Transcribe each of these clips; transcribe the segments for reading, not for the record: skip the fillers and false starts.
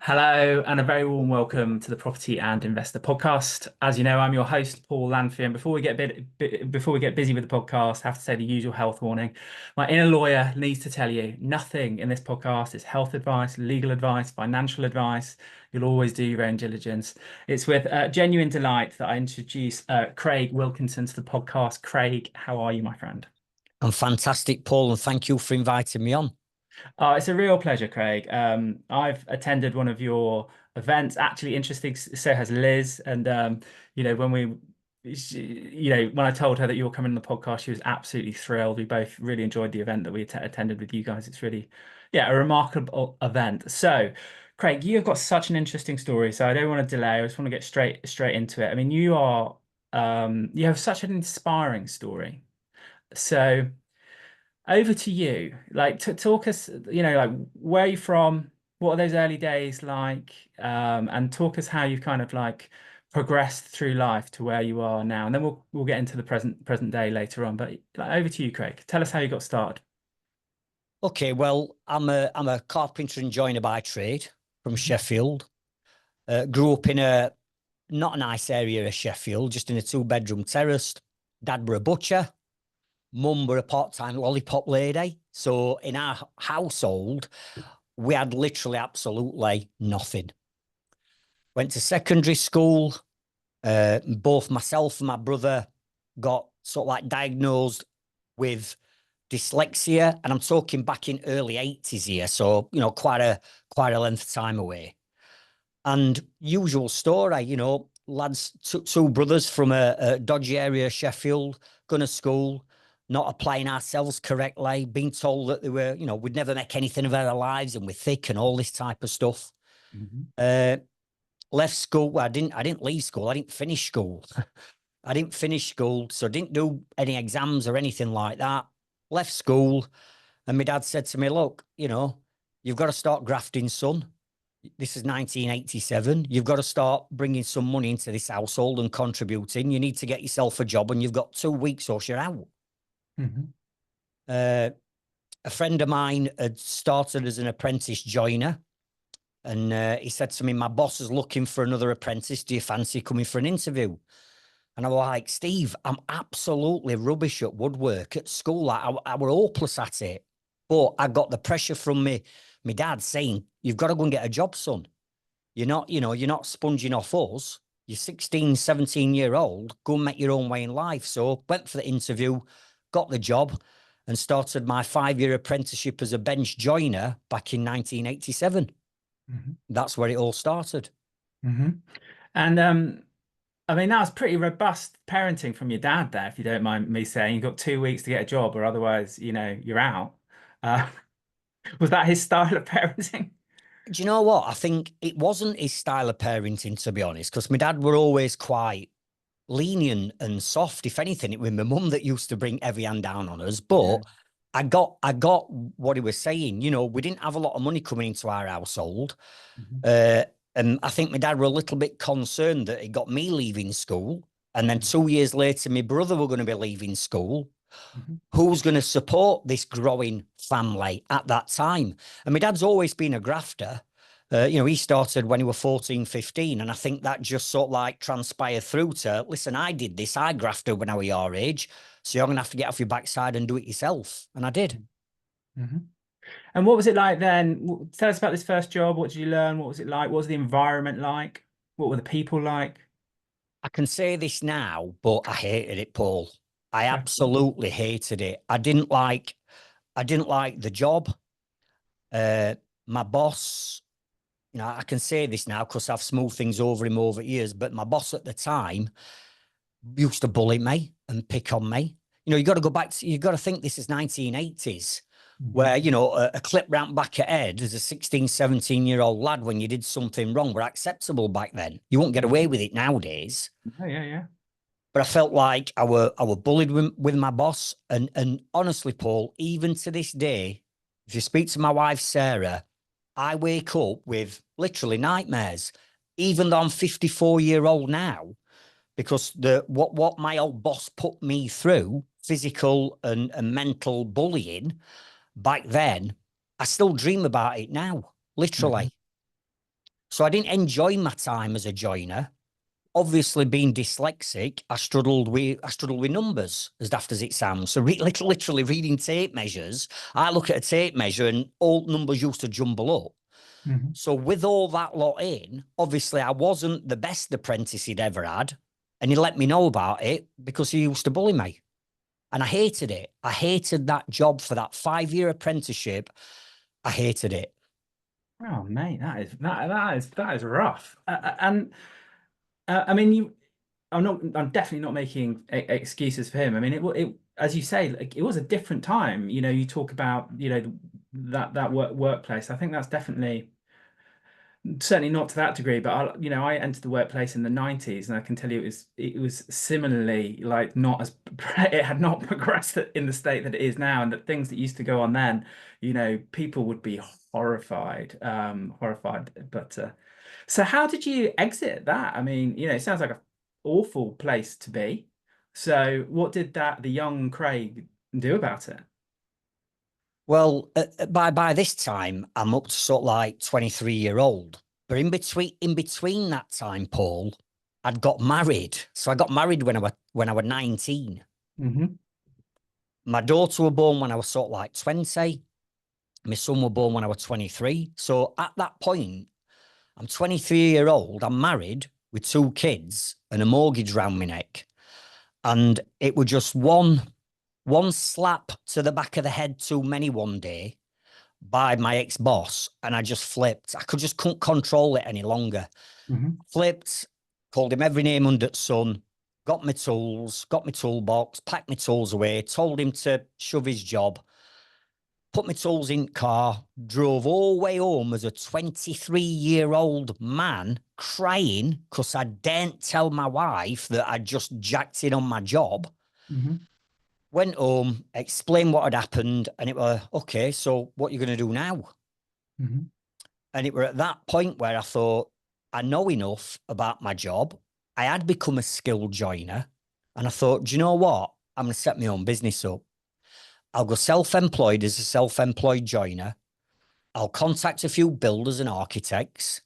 Hello, and a very warm welcome to the Property and Investor Podcast. As you know, I'm your host, Paul Lanfy. And before we get busy with the podcast, I have to say the usual health warning. My inner lawyer needs to tell you nothing in this podcast is health advice, legal advice, financial advice. You'll always do your own diligence. It's with genuine delight that I introduce Craig Wilkinson to the podcast. Craig, how are you, my friend? I'm fantastic, Paul, and thank you for inviting me on. It's a real pleasure, Craig. I've attended one of your events. Actually, interesting. So has Liz. And when when I told her that you were coming on the podcast, she was absolutely thrilled. We both really enjoyed the event that we attended with you guys. It's really, yeah, a remarkable event. So, Craig, you have got such an interesting story. So I don't want to delay. I just want to get straight into it. I mean, you have such an inspiring story. So. Over to you. Like, to talk us, like where are you from? What are those early days like? And talk us how you've kind of like progressed through life to where you are now. And then we'll get into the present day later on. But like, over to you, Craig. Tell us how you got started. Okay, well, I'm a carpenter and joiner by trade from Mhm. Sheffield. Grew up in a not a nice area of Sheffield, just in a two-bedroom terrace. Dad were a butcher, mum were a part-time lollipop lady. So in our household, we had literally absolutely nothing. Went to secondary school. Both myself and my brother got sort of like diagnosed with dyslexia, and I'm talking back in early 80s here, so quite a length of time away. And usual story, lads, two brothers from a dodgy area of Sheffield, going to school, not applying ourselves correctly, being told that they were, we'd never make anything of our lives and we're thick and all this type of stuff. Mhm. Uh, Left school. Well, I didn't leave school. I didn't finish school. I didn't finish school, so didn't do any exams or anything like that. Left school, and my dad said to me, "Look, you've got to start grafting, son. This is 1987. You've got to start bringing some money into this household and contributing. You need to get yourself a job, and you've got 2 weeks or you're out." Mhm. Uh, a friend of mine had started as an apprentice joiner, and he said to me, "My boss is looking for another apprentice. Do you fancy coming for an interview?" And I was like, "Steve, I'm absolutely rubbish at woodwork at school. I were hopeless at it. But I got the pressure from my dad saying, you've got to go and get a job, son. You're not sponging off us. You're 16, 17-year old. Go and make your own way in life." So went for the interview, got the job, and started my 5-year apprenticeship as a bench joiner back in 1987. Mhm. That's where it all started. Mhm. And I mean, that was pretty robust parenting from your dad there, if you don't mind me saying. You got 2 weeks to get a job, or otherwise, you're out. Uh, was that his style of parenting? Do you know what? I think it wasn't his style of parenting, to be honest, because my dad were always quite lenient and soft. If anything, it was my mum that used to bring every hand down on us. But Yeah. I got what he was saying. We didn't have a lot of money coming into our household. Mhm. Uh, and I think my dad were a little bit concerned that he got me leaving school. And then 2 years later, my brother were going to be leaving school. Mhm. Who's going to support this growing family at that time? And my dad's always been a grafter. He started when he was 14, 15. And I think that just sort of like transpired through to, listen, I did this. I grafted when I was your age. So you're going to have to get off your backside and do it yourself. And I did. Mhm. And what was it like then? Tell us about this first job. What did you learn? What was it like? What was the environment like? What were the people like? I can say this now, but I hated it, Paul. I absolutely hated it. I didn't like the job. Uh, my boss, I can say this now because I've smoothed things over him over years, but my boss at the time used to bully me and pick on me. You got to go back to, you got to think this is 1980s, Mhm. where, a clip round back at head as a 16, 17-year-old lad when you did something wrong were acceptable back then. You won't get away Mhm. with it nowadays. Yeah, yeah, yeah. But I felt like I were bullied with my boss. And honestly, Paul, even to this day, if you speak to my wife, Sarah, I wake up with literally nightmares, even though I'm 54-year-old now, because what my old boss put me through, physical and mental bullying back then, I still dream about it now, Mhm. literally. So I didn't enjoy my time as a joiner. Obviously, being dyslexic, I struggled with numbers, as daft as it sounds. So literally reading tape measures, I look at a tape measure and all numbers used to jumble up. Hmm. So with all that lot in, obviously I wasn't the best apprentice he'd ever had. And he let me know about it because he used to bully me. And I hated it. I hated that job for that 5-year apprenticeship. I hated it. Oh, mate, that is rough. And I mean, I'm definitely not making excuses for him. I mean, as you say, like, it was a different time. You talk about, that workplace. I think that's definitely. Certainly not to that degree, but I entered the workplace in the 90s, and I can tell you it was similarly, like, not as it had not progressed in the state that it is now, and the things that used to go on then, people would be horrified, horrified. But so how did you exit that? I mean, it sounds like an awful place to be. So what did the young Craig do about it? Well, by this time, I'm up to sort of like 23-year-old. But in between that time, Paul, I'd got married. So I got married when I was 19. Hmm. My daughter were born when I was sort of like 20. My son were born when I was 23. So at that point, I'm 23-year-old. I'm married with 2 kids and a mortgage round my neck. And it was just one slap to the back of the head too many one day by my ex-boss, and I just flipped. Couldn't control it any longer. Hmm. Flipped, called him every name under the sun, got my tools, got my toolbox, packed my tools away, told him to shove his job, put my tools in the car, drove all the way home as a 23-year-old man crying because I daren't tell my wife that I'd just jacked in on my job. Hmm. Went home, explained what had happened, and it were, okay, so what are you going to do now? Hmm. And it were at that point where I thought, I know enough about my job. I had become a skilled joiner. And I thought, do you know what? I'm going to set my own business up. I'll go self-employed as a self-employed joiner. I'll contact a few builders and architects,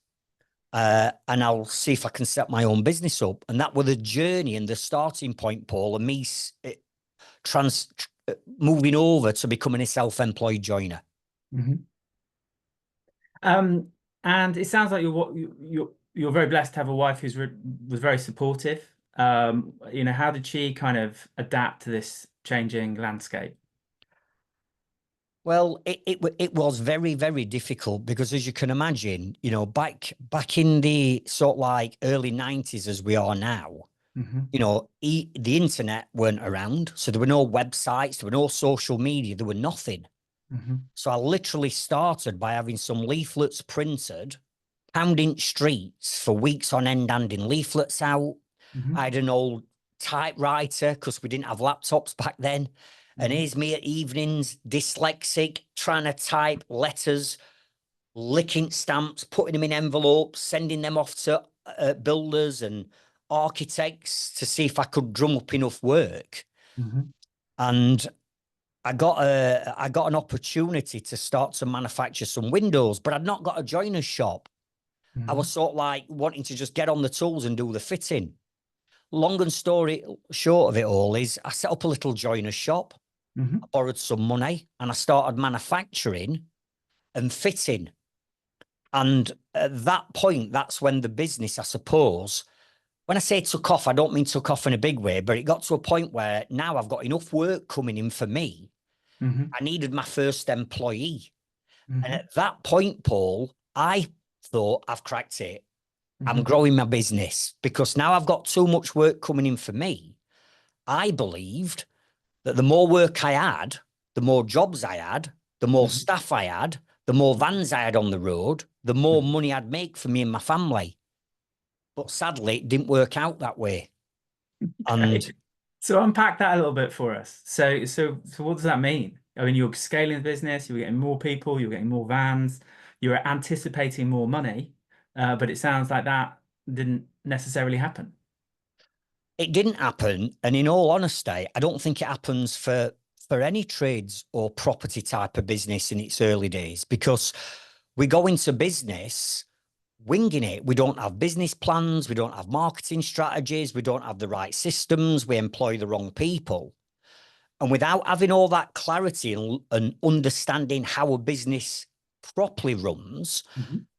and I'll see if I can set my own business up. And that was the journey and the starting point, Paul, and me trans moving over to becoming a self-employed joiner. Hmm. Um, and it sounds like you're very blessed to have a wife was very supportive. How did she kind of adapt to this changing landscape? Well, it was very, very difficult because, as you can imagine, back in the sort of like early 90s as we are now, Hmm. the internet weren't around, so there were no websites, there were no social media, there were nothing. Hmm. So I literally started by having some leaflets printed, pounding streets for weeks on end, handing leaflets out. I Hmm. had an old typewriter because we didn't have laptops back then. And Hmm. here's me at evenings, dyslexic, trying to type letters, licking stamps, putting them in envelopes, sending them off to builders and architects to see if I could drum up enough work. Hmm. And I got an opportunity to start to manufacture some windows, but I'd not got a joiner's shop. I was Hmm. sort of like wanting to just get on the tools and do the fitting. Long and story short of it all is I set up a little joiner's shop. I Hmm. borrowed some money and I started manufacturing and fitting. And at that point, that's when the business, I suppose, when I say took off, I don't mean took off in a big way, but it got to a point where now I've got enough work coming in for me. Hmm. I needed my first employee. And Hmm. at that point, Paul, I thought I've cracked it. I'm Hmm. growing my business because now I've got too much work coming in for me. I believed that the more work I had, the more jobs I had, the more Hmm. staff I had, the more vans I had on the road, the more money I'd make for me and my family. But sadly, it didn't work out that way. Okay. And So unpack that a little bit for us. So what does that mean? I mean, you're scaling the business, you're getting more people, you're getting more vans, you're anticipating more money, but it sounds like that didn't necessarily happen. it didn't happen. And in all honesty, I don't think it happens for any trades or property type of business in its early days because we go into business winging it. We don't have business plans. We don't have marketing strategies. We don't have the right systems. We employ the wrong people. And without having all that clarity and understanding how a business properly runs,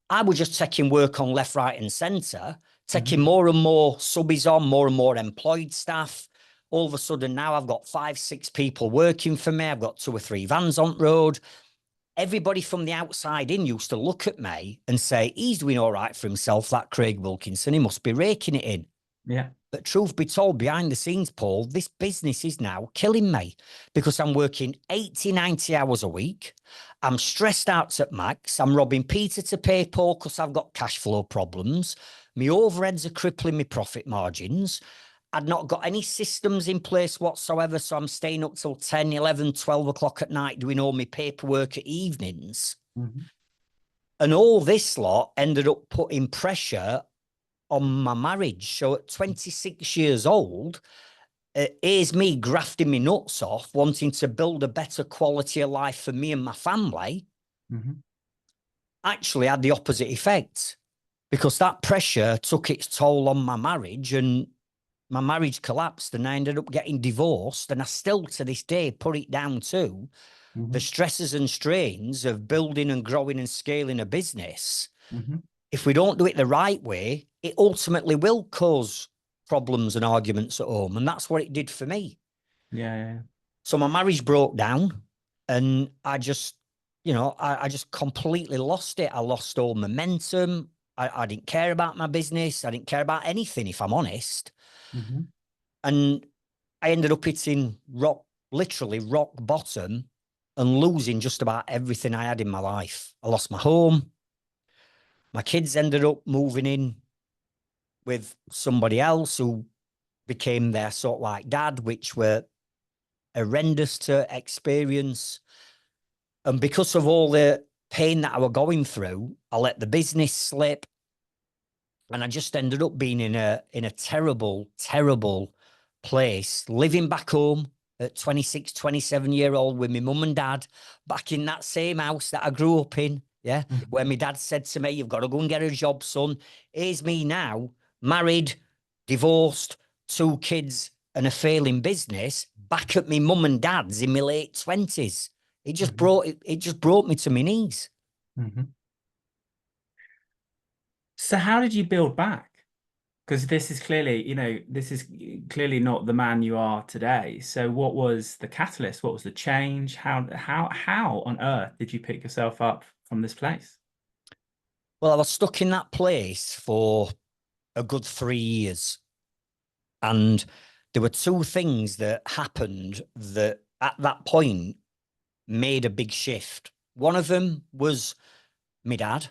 I was just taking work on left, right, and centre, taking more and more subbies on, more and more employed staff. All of a sudden, now I've got 5, 6 people working for me. I've got 2 or 3 vans on the road. Everybody from the outside in used to look at me and say, he's doing all right for himself, that Craig Wilkinson. He must be raking it in. Yeah. But truth be told, behind the scenes, Paul, this business is now killing me because I'm working 80, 90 hours a week. I'm stressed out at max. I'm robbing Peter to pay Paul because I've got cash flow problems. My overheads are crippling my profit margins. I'd not got any systems in place whatsoever. So I'm staying up till 10, 11, 12 o'clock at night doing all my paperwork at evenings. And all this lot ended up putting pressure on my marriage. So at 26 years old, here's me grafting my nuts off, wanting to build a better quality of life for me and my family. Actually had the opposite effect because that pressure took its toll on my marriage and my marriage collapsed and I ended up getting divorced. And I still to this day put it down to the stresses and strains of building and growing and scaling a business. If we don't do it the right way, it ultimately will cause problems and arguments at home. And that's what it did for me. Yeah. So my marriage broke down and I just, I just completely lost it. I lost all momentum. I didn't care about my business. I didn't care about anything, if I'm honest. And I ended up hitting literally rock bottom and losing just about everything I had in my life. I lost my home. My kids ended up moving in with somebody else who became their sort of like dad, which were horrendous to experience. And because of all the pain that I was going through, I let the business slip. And I just ended up being in a terrible, terrible place, living back home at 26, 27-year-old with my mum and dad, back in that same house that I grew up in. Yeah. Where my dad said to me, you've got to go and get a job, son. Here's me now, married, divorced, 2 kids and a failing business, back at my mum and dad's in my late 20s. It just brought me to my knees. So how did you build back? Because this is clearly, this is clearly not the man you are today. So what was the catalyst? What was the change? How on earth did you pick yourself up from this place? Well, I was stuck in that place for a good 3 years. And there were 2 things that happened that at that point made a big shift. One of them was my dad,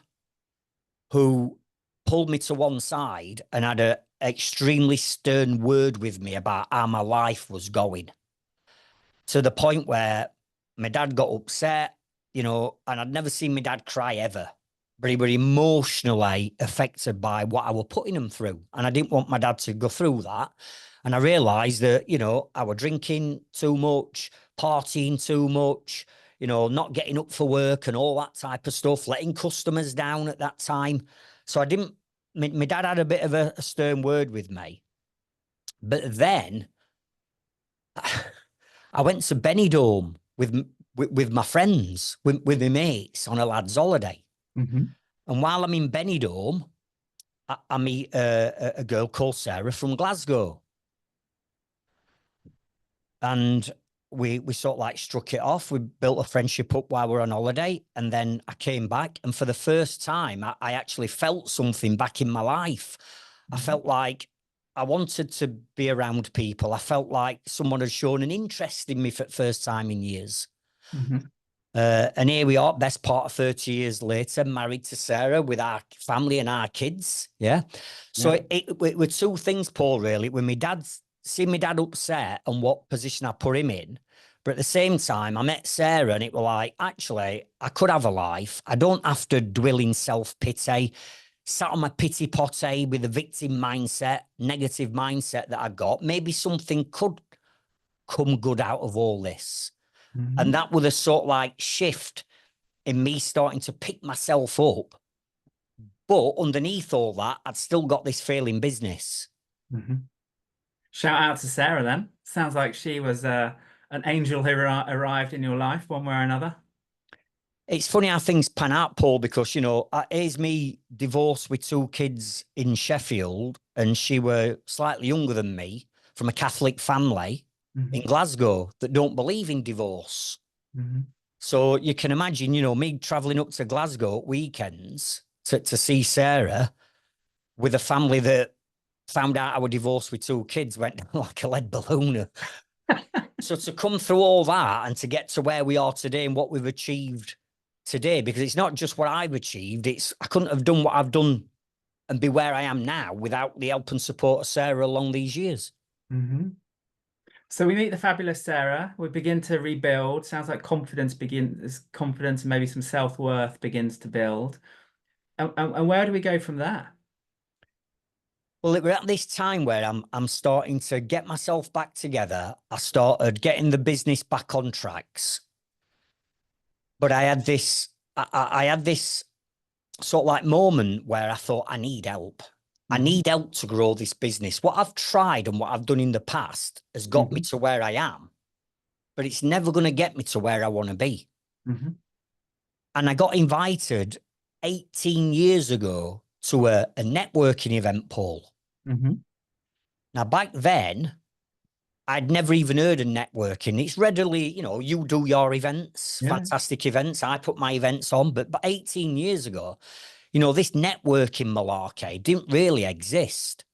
who pulled me to one side and had an extremely stern word with me about how my life was going, to the point where my dad got upset, and I'd never seen my dad cry ever, but he was emotionally affected by what I was putting him through. And I didn't want my dad to go through that. And I realized that, I was drinking too much, partying too much, not getting up for work and all that type of stuff, letting customers down at that time. So my dad had a bit of a stern word with me. But then I went to Benidorm with my friends, with my mates on a lad's holiday. And while I'm in Benidorm, I meet a girl called Sarah from Glasgow. And we sort of like struck it off. We built a friendship up while we were on holiday. And then I came back. And for the first time, I actually felt something back in my life. I felt like I wanted to be around people. I felt like someone had shown an interest in me for the first time in years. And here we are, best part of 30 years later, married to Sarah with our family and our kids. Yeah. So it were 2 things, Paul, really. When see my dad upset and what position I put him in. But at the same time, I met Sarah and it was like, actually, I could have a life. I don't have to dwell in self-pity, sat on my pity potty with a victim mindset, negative mindset that I got. Maybe something could come good out of all this. And that was a sort of like shift in me starting to pick myself up But underneath all that, I'd still got this failing business. Hmm. Shout out to Sarah then. Sounds like she was an angel who arrived in your life one way or another. It's funny how things pan out, Paul, because, here's me divorced with two kids in Sheffield, and she were slightly younger than me from a Catholic family in Hmm. Glasgow that don't believe in divorce. Hmm. So you can imagine, me traveling up to Glasgow at weekends to see Sarah with a family that found out I was divorced with two kids, went down like a lead balloon. So to come through all that and to get to where we are today and what we've achieved today, because it's not just what I've achieved, I couldn't have done what I've done and be where I am now without the help and support of Sarah along these years. Hmm. So we meet the fabulous Sarah. We begin to rebuild. Sounds like confidence and maybe some self-worth begins to build. And where do we go from there? Well, we're at this time where I'm starting to get myself back together. I started getting the business back on tracks, but I had this sort of like moment where I thought I need help. I Hmm. need help to grow this business. What I've tried and what I've done in the past has got me Hmm. to where I am, but it's never going to get me to where I want to be. Hmm. And I got invited 18 years ago to a networking event, Paul. Hmm. Now, back then, I'd never even heard of networking. It's readily, you do your events, Yeah. fantastic events. I put my events on, but 18 years ago, this networking malarkey didn't really exist.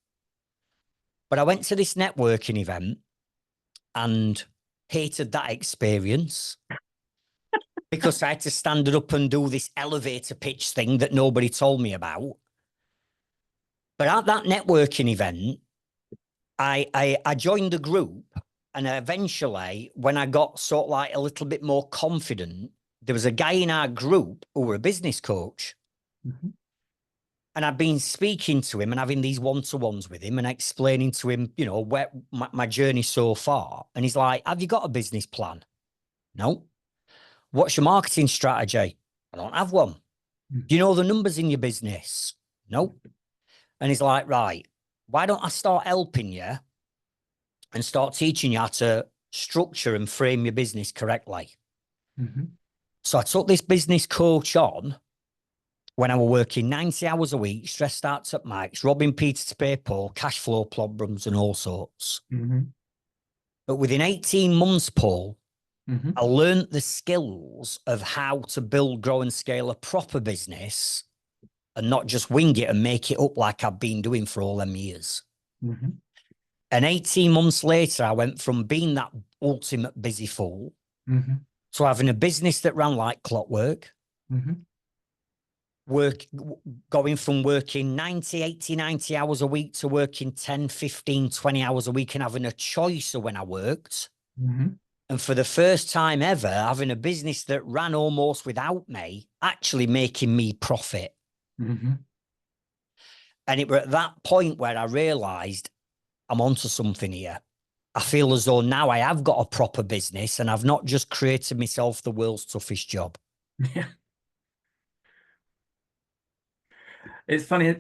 But I went to this networking event and hated that experience because I had to stand up and do this elevator pitch thing that nobody told me about. But at that networking event, I joined the group, and eventually, when I got sort of like a little bit more confident, there was a guy in our group who were a business coach. Hmm. And I've been speaking to him and having these one-to-ones with him and explaining to him, where my journey so far. And he's like, have you got a business plan? No. What's your marketing strategy? I don't have one. Do you know the numbers in your business? No. And he's like, right, why don't I start helping you and start teaching you how to structure and frame your business correctly? Hmm. So I took this business coach on when I was working 90 hours a week, stressed out at max, robbing Peter to pay Paul, cash flow problems and all sorts. Hmm. But within 18 months, Paul, Hmm. I learned the skills of how to build, grow, and scale a proper business and not just wing it and make it up like I've been doing for all them years. Hmm. And 18 months later, I went from being that ultimate busy fool Hmm. to having a business that ran like clockwork, Hmm. work going from working 90, 80, 90 hours a week to working 10, 15, 20 hours a week and having a choice of when I worked. Hmm. And for the first time ever, having a business that ran almost without me, actually making me profit. Hmm. And it were at that point where I realized I'm onto something here. I feel as though now I have got a proper business and I've not just created myself the world's toughest job. Yeah. It's funny,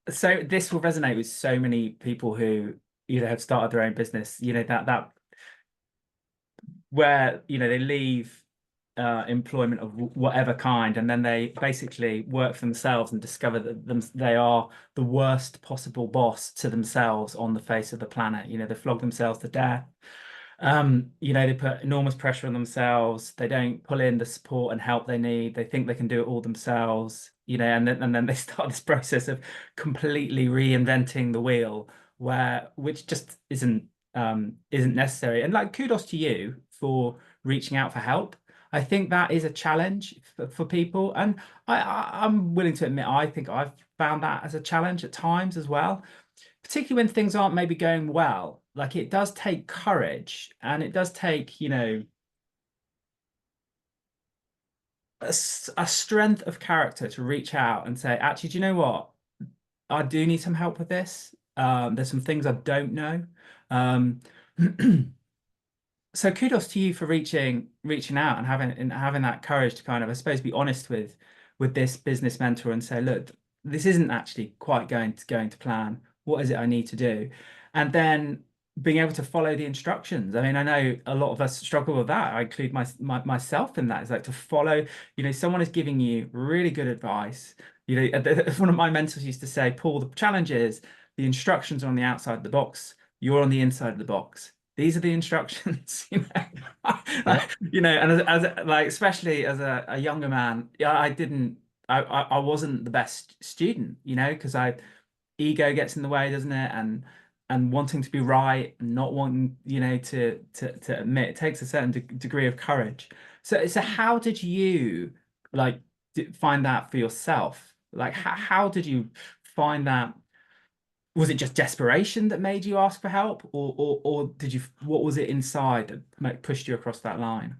so this will resonate with so many people who either have started their own business, that where, they leave employment of whatever kind, and then they basically work for themselves and discover that they are the worst possible boss to themselves on the face of the planet. They flog themselves to death. They put enormous pressure on themselves. They don't pull in the support and help they need. They think they can do it all themselves, and then they start this process of completely reinventing the wheel, which just isn't necessary. And like, kudos to you for reaching out for help. I think that is a challenge for people, and I'm willing to admit I think I've found that as a challenge at times as well, particularly when things aren't maybe going well. Like, it does take courage, and it does take, a strength of character to reach out and say, actually, do you know what? I do need some help with this. There's some things I don't know. Um, so kudos to you for reaching out and having that courage to kind of, I suppose, be honest with this business mentor and say, look, this isn't actually quite going to plan. What is it I need to do? And then being able to follow the instructions. I mean, I know a lot of us struggle with that. I include myself in that. It's like to follow, someone is giving you really good advice. One of my mentors used to say, Paul, the challenge is the instructions are on the outside of the box. You're on the inside of the box. These are the instructions, Yeah. and as like, especially as a younger man, yeah, I wasn't the best student, because ego gets in the way, doesn't it? And wanting to be right and not wanting, to admit it takes a certain degree of courage. So how did you like find that for yourself? Like how did you find that? Was it just desperation that made you ask for help, or did you? What was it inside that pushed you across that line?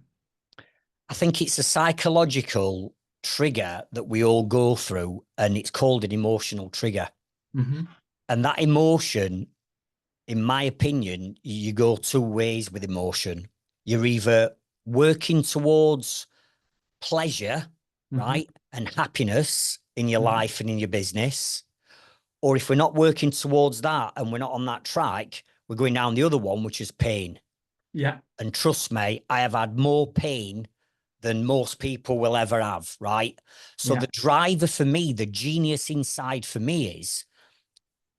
I think it's a psychological trigger that we all go through, and it's called an emotional trigger. Hmm. And that emotion, in my opinion, you go two ways with emotion. You're either working towards pleasure, Hmm. right, and happiness in your Hmm. life and in your business. Or if we're not working towards that and we're not on that track, we're going down the other one, which is pain. Yeah. And trust me, I have had more pain than most people will ever have, right? So Yeah. the driver for me, the genius inside for me is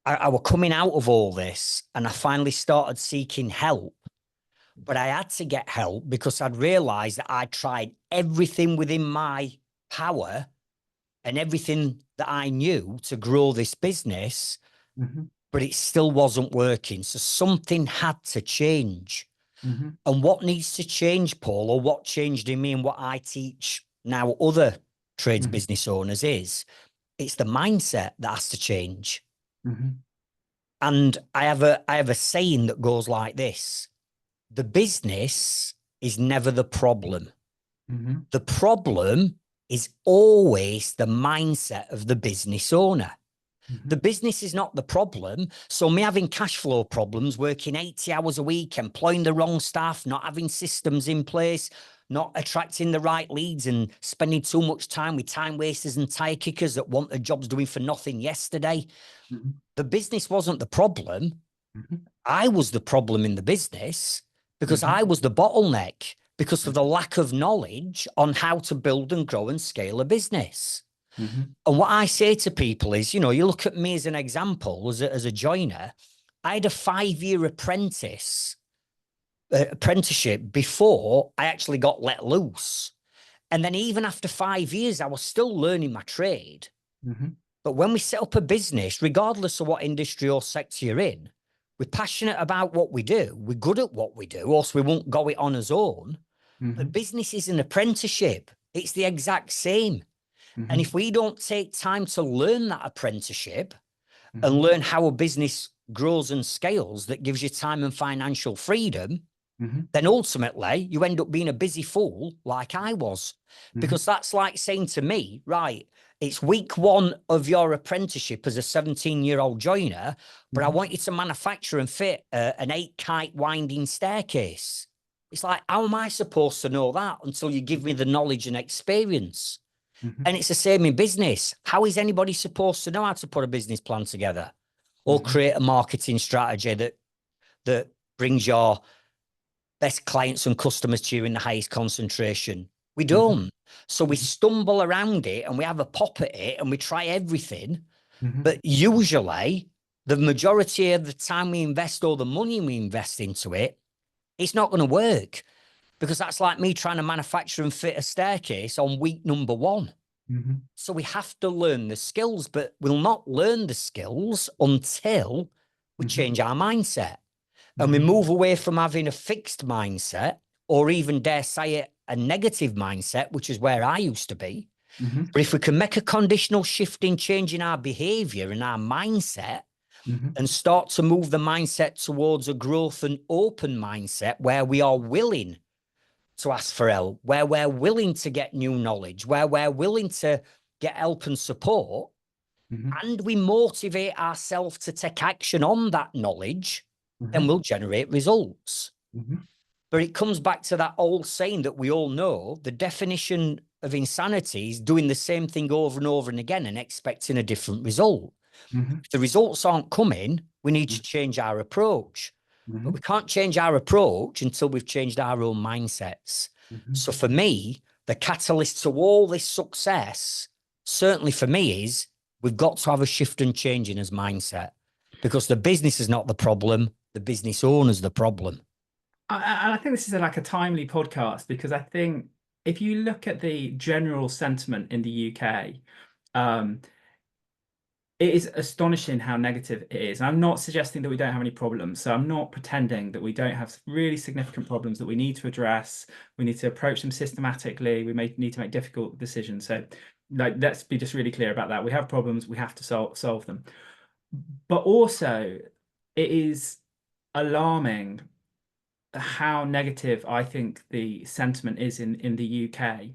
I was coming out of all this and I finally started seeking help. But I had to get help because I'd realized that I tried everything within my power and everything that I knew to grow this business, Hmm. but it still wasn't working. So something had to change. Hmm. And what needs to change, Paul, or what changed in me and what I teach now other trades Hmm. business owners is it's the mindset that has to change. Hmm. And I have a saying that goes like this: the business is never the problem. Hmm. The problem is always the mindset of the business owner. The Hmm. business is not the problem. So me having cash flow problems, working 80 hours a week, employing the wrong staff, not having systems in place, not attracting the right leads and spending too much time with time wasters and tire kickers that want their jobs doing for nothing yesterday. Hmm. The business wasn't the problem. Hmm. I was the problem in the business because Hmm. I was the bottleneck because of the lack of knowledge on how to build and grow and scale a business. Hmm. And what I say to people is, you look at me as an example, as a joiner. I had a 5-year apprenticeship before I actually got let loose. And then even after 5 years, I was still learning my trade. Hmm. But when we set up a business, regardless of what industry or sector you're in, we're passionate about what we do. We're good at what we do, or else we won't go it on as own. But Hmm. business is an apprenticeship. It's the exact same. And Hmm. if we don't take time to learn that apprenticeship and Hmm. learn how a business grows and scales that gives you time and financial freedom, Hmm. then ultimately you end up being a busy fool like I was. Hmm. Because that's like saying to me, right, it's week 1 of your apprenticeship as a 17-year-old joiner, but I Hmm. want you to manufacture and fit an 8-kite winding staircase. It's like, how am I supposed to know that until you give me the knowledge and experience? Hmm. And it's the same in business. How is anybody supposed to know how to put a business plan together or Hmm. create a marketing strategy that brings your best clients and customers to you in the highest concentration? We Hmm. don't. So we stumble around it and we have a pop at it and we try everything. Hmm. But usually, the majority of the time we invest or the money we invest into it, it's not going to work because that's like me trying to manufacture and fit a staircase on week number 1. Hmm. So we have to learn the skills, but we'll not learn the skills until we Hmm. change our mindset and we Hmm. move away from having a fixed mindset or even, dare say it, a negative mindset, which is where I used to be. Hmm. But if we can make a conditional shift in changing our behavior and our mindset Hmm. and start to move the mindset towards a growth and open mindset where we are willing to ask for help, where we're willing to get new knowledge, where we're willing to get help and support, Hmm. and we motivate ourselves to take action on that knowledge, then Hmm. we'll generate results. Hmm. But it comes back to that old saying that we all know: the definition of insanity is doing the same thing over and over and again and expecting a different result. Hmm. If the results aren't coming, we need to change our approach. But we Hmm. can't change our approach until we've changed our own mindsets. Hmm. So for me, the catalyst to all this success, certainly for me, is we've got to have a shift and change in his mindset, because the business is not the problem. The business owner's the problem. I think this is like a timely podcast because I think if you look at the general sentiment in the UK, um, it is astonishing how negative it is. And I'm not suggesting that we don't have any problems. So I'm not pretending that we don't have really significant problems that we need to address. We need to approach them systematically. We may need to make difficult decisions. So, like, let's be just really clear about that. We have problems. We have to solve them. But also, it is alarming how negative I think the sentiment is in the UK.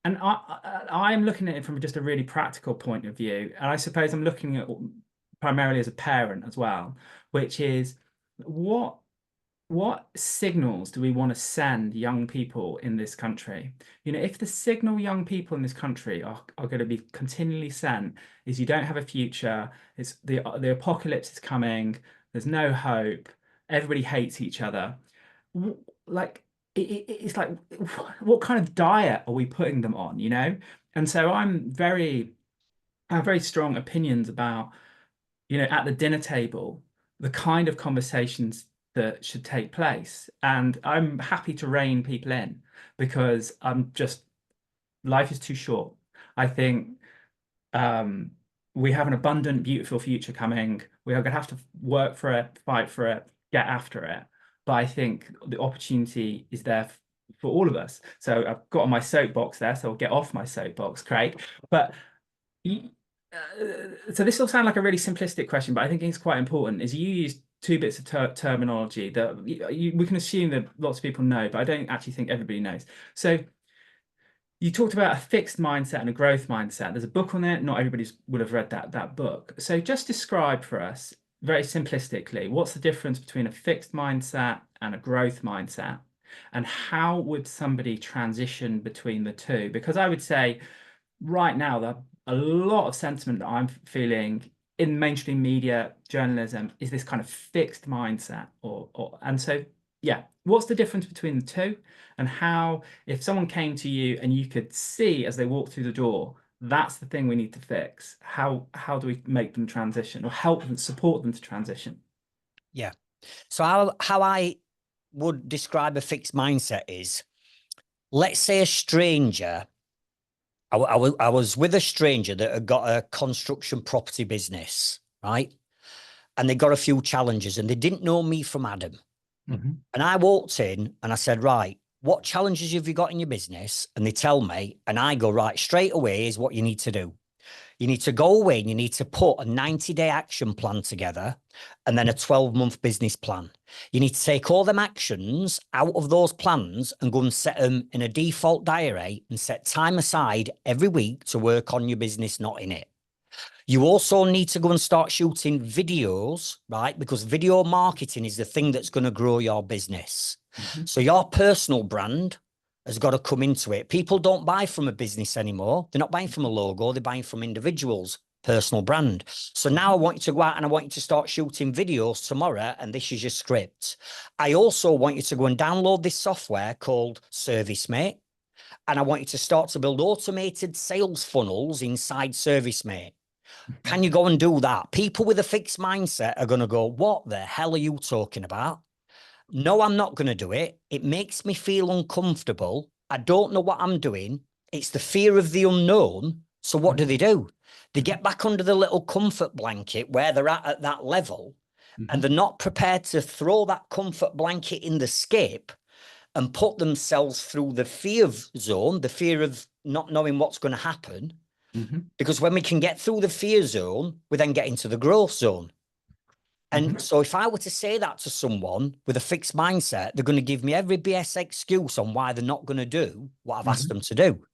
And I'm looking at it from just a really practical point of view. And I suppose I'm looking at primarily as a parent as well, which is what what signals do we want to send young people in this country? You know, if the signal young people in this country are going to be continually sent is you don't have a future, it's the apocalypse is coming, there's no hope, everybody hates each other. Like it's like what kind of diet are we putting them on, you know? And so I have very strong opinions about, you know, at the dinner table, the kind of conversations that should take place. And I'm happy to rein people in because I'm just, life is too short. I think um, we have an abundant, beautiful future coming. We are going to have to work for it, fight for it, get after it. But I think the opportunity is there for all of us. So I've got on my soapbox there, so I'll get off my soapbox, Craig. But so this will sound like a really simplistic question, but I think it's quite important. Is you use two bits of terminology that we can assume that lots of people know, but I don't actually think everybody knows. So you talked about a fixed mindset and a growth mindset. There's a book on it. Not everybody would have read that book. So just describe for us very simplistically, what's the difference between a fixed mindset and a growth mindset? And how would somebody transition between the two? Because I would say right now, a lot of sentiment that I'm feeling in mainstream media journalism is this kind of fixed mindset and so yeah, what's the difference between the two, and how, if someone came to you and you could see as they walk through the door, that's the thing we need to fix, how do we make them transition or help them, support them to transition? Yeah. So how I would describe a fixed mindset is, let's say a stranger. I was with a stranger that had got a construction property business, right? And they got a few challenges and they didn't know me from Adam. Hmm. And I walked in and I said, right, what challenges have you got in your business? And they tell me, and I go, right, straight away is what you need to do. You need to go away and you need to put a 90-day action plan together and then a 12-month business plan. You need to take all them actions out of those plans and go and set them in a default diary and set time aside every week to work on your business, not in it. You also need to go and start shooting videos, right? Because video marketing is the thing that's going to grow your business. Hmm. So your personal brand has got to come into it. People don't buy from a business anymore. They're not buying from a logo. They're buying from individuals' personal brand. So now I want you to go out and I want you to start shooting videos tomorrow. And this is your script. I also want you to go and download this software called ServiceMate. And I want you to start to build automated sales funnels inside ServiceMate. Can you go and do that? People with a fixed mindset are going to go, what the hell are you talking about? No, I'm not going to do it. It makes me feel uncomfortable. I don't know what I'm doing. It's the fear of the unknown. So what do? They get back under the little comfort blanket where they're at that level, and Hmm. they're not prepared to throw that comfort blanket in the skip and put themselves through the fear zone, the fear of not knowing what's going to happen. Hmm. Because when we can get through the fear zone, we then get into the growth zone. And so if I were to say that to someone with a fixed mindset, they're going to give me every BS excuse on why they're not going to do what I've asked Hmm. them to do.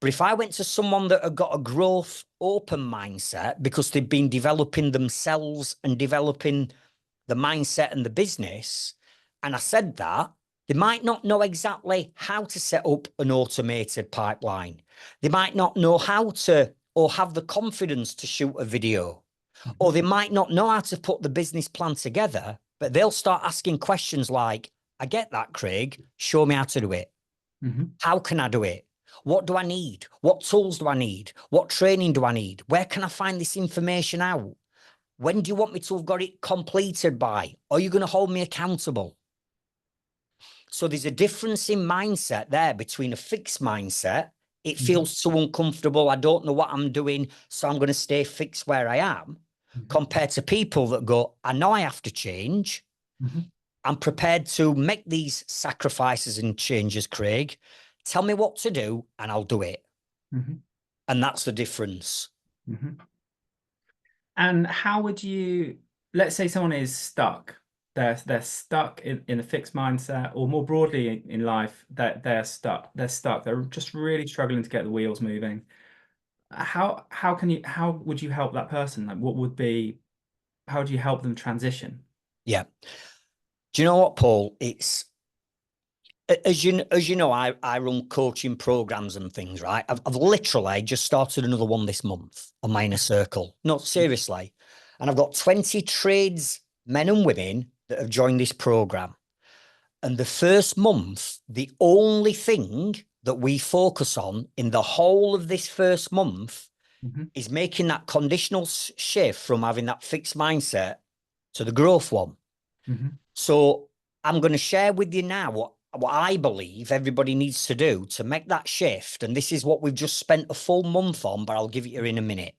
But if I went to someone that had got a growth open mindset because they've been developing themselves and developing the mindset and the business, and I said that, They might not know exactly how to set up an automated pipeline. They might not know how to or have the confidence to shoot a video. Or they might not know how to put the business plan together, but they'll start asking questions like, I get that, Craig. Show me how to do it. Mm-hmm. How can I do it? What do I need? What tools do I need? What training do I need? Where can I find this information out? When do you want me to have got it completed by? Are you going to hold me accountable? So there's a difference in mindset there between a fixed mindset. It feels too uncomfortable. I don't know what I'm doing, so I'm going to stay fixed where I am, compared to people that go, I know I have to change. I'm prepared to make these sacrifices and changes, Craig. Tell me what to do and I'll do it. And that's the difference. And how would you, let's say someone is stuck, they're stuck in a fixed mindset, or more broadly in life, that they're just really struggling to get the wheels moving. How would you help that person? Like, how would you help them transition? Yeah. Do you know what, Paul? It's as you know, I run coaching programs and things, right? I've literally just started another one this month on my inner circle. No, seriously. And I've got 20 trades, men and women, that have joined this program. And the first month, the only thing that we focus on in the whole of this first month is making that conditional shift from having that fixed mindset to the growth one. So I'm going to share with you now what I believe everybody needs to do to make that shift. And this is what we've just spent a full month on, but I'll give it you in a minute.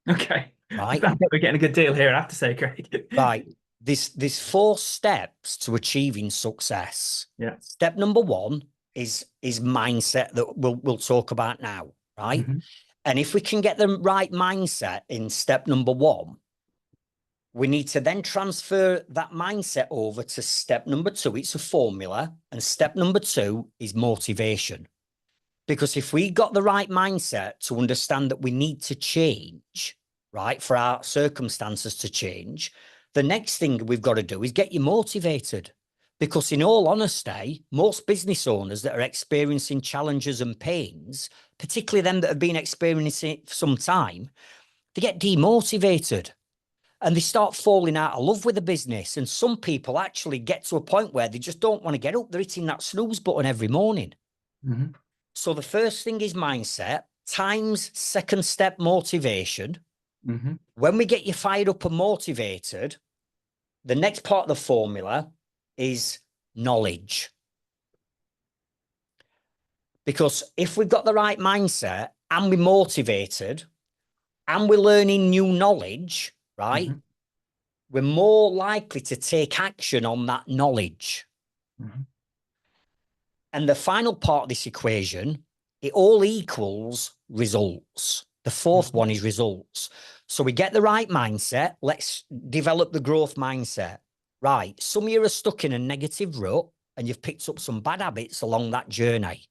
Okay. Right. I think we're getting a good deal here, I have to say, Craig. Right. There's 4 steps to achieving success. Yeah. Step number 1 is mindset that we'll talk about now. Right. And if we can get the right mindset in step number 1, we need to then transfer that mindset over to step number 2. It's a formula. And step number 2 is motivation. Because if we got the right mindset to understand that we need to change, right, for our circumstances to change, the next thing we've got to do is get you motivated. Because in all honesty, most business owners that are experiencing challenges and pains, particularly them that have been experiencing it for some time, they get demotivated. And they start falling out of love with the business. And some people actually get to a point where they just don't want to get up. They're hitting that snooze button every morning. So the first thing is mindset times second step motivation. When we get you fired up and motivated, the next part of the formula is knowledge. Because if we've got the right mindset and we're motivated and we're learning new knowledge, right, we're more likely to take action on that knowledge. And the final part of this equation, it all equals results. The fourth one is results. So we get the right mindset. Let's develop the growth mindset. Right. Some of you are stuck in a negative rut and you've picked up some bad habits along that journey,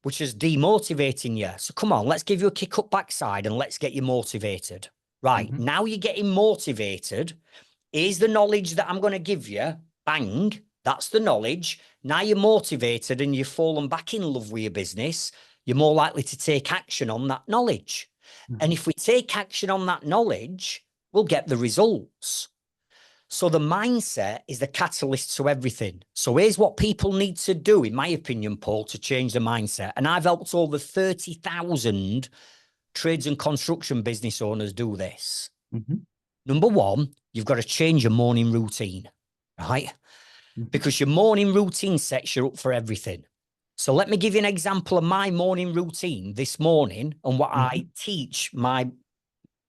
which is demotivating you. So come on, let's give you a kick up backside and let's get you motivated. Right. Now you're getting motivated. Here's the knowledge that I'm going to give you. Bang. That's the knowledge. Now you're motivated and you've fallen back in love with your business. You're more likely to take action on that knowledge. And if we take action on that knowledge, we'll get the results. So the mindset is the catalyst to everything. So here's what people need to do, in my opinion, Paul, to change the mindset. And I've helped over 30,000 trades and construction business owners do this. Number 1, you've got to change your morning routine, right? Because your morning routine sets you up for everything. So let me give you an example of my morning routine this morning and what I teach my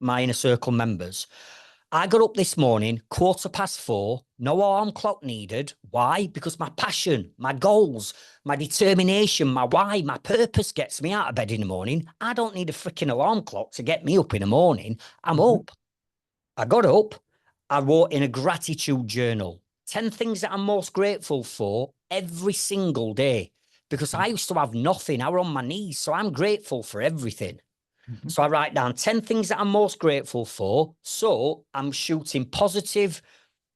inner circle members. I got up this morning, 4:15, no alarm clock needed. Why? Because my passion, my goals, my determination, my why, my purpose gets me out of bed in the morning. I don't need a freaking alarm clock to get me up in the morning. I'm up. I got up. I wrote in a gratitude journal 10 things that I'm most grateful for every single day, because I used to have nothing. I was on my knees. So I'm grateful for everything. So I write down 10 things that I'm most grateful for. So I'm shooting positive